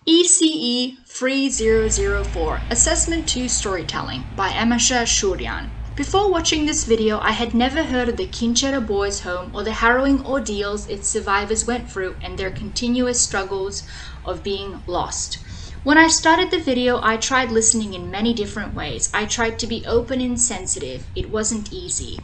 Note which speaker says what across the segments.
Speaker 1: ece3004 Assessment 2 Storytelling by Amasha Shuryan. Before watching this video, I had never heard of the Kinchera Boys' Home or the harrowing ordeals its survivors went through and their continuous struggles of being lost. When I started the video, I tried listening in many different ways. I tried to be open and sensitive. It wasn't easy.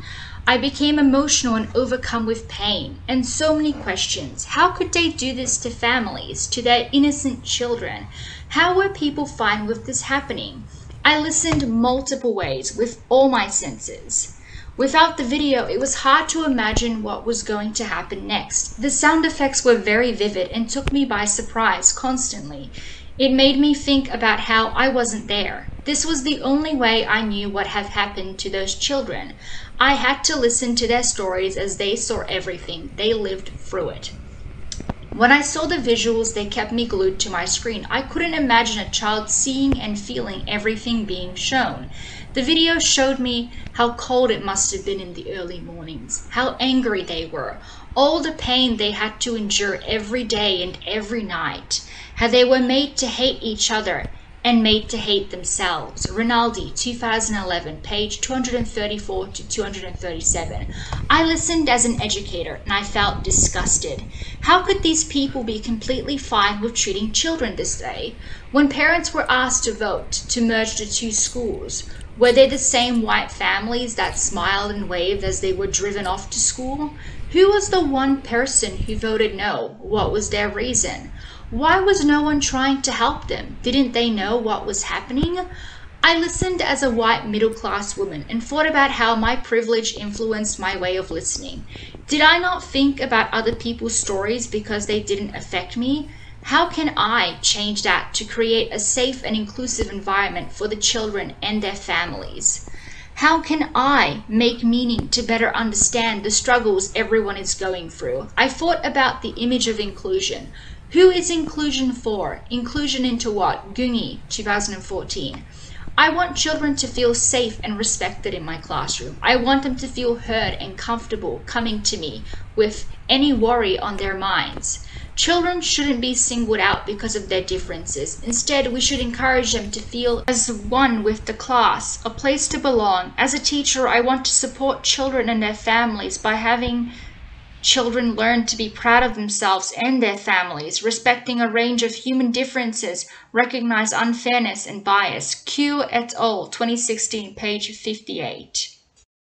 Speaker 1: I became emotional and overcome with pain and so many questions. How could they do this to families, to their innocent children? How were people fine with this happening? I listened multiple ways with all my senses. Without the video, it was hard to imagine what was going to happen next. The sound effects were very vivid and took me by surprise constantly. It made me think about how I wasn't there. This was the only way I knew what had happened to those children. I had to listen to their stories as they saw everything. They lived through it. When I saw the visuals, they kept me glued to my screen. I couldn't imagine a child seeing and feeling everything being shown. The video showed me how cold it must have been in the early mornings, how angry they were, all the pain they had to endure every day and every night, how they were made to hate each other and made to hate themselves. Rinaldi, 2011, page 234 to 237. I listened as an educator and I felt disgusted. How could these people be completely fine with treating children this way? When parents were asked to vote to merge the two schools, were they the same white families that smiled and waved as they were driven off to school? Who was the one person who voted no? What was their reason? Why was no one trying to help them? Didn't they know what was happening? I listened as a white middle-class woman and thought about how my privilege influenced my way of listening. Did I not think about other people's stories because they didn't affect me? How can I change that to create a safe and inclusive environment for the children and their families? How can I make meaning to better understand the struggles everyone is going through? I thought about the image of inclusion. Who is inclusion for? Inclusion into what? Gungi, 2014. I want children to feel safe and respected in my classroom. I want them to feel heard and comfortable coming to me with any worry on their minds. Children shouldn't be singled out because of their differences. Instead, we should encourage them to feel as one with the class, a place to belong. As a teacher, I want to support children and their families by having children learn to be proud of themselves and their families, respecting a range of human differences, recognize unfairness and bias. Q et al., 2016, page 58.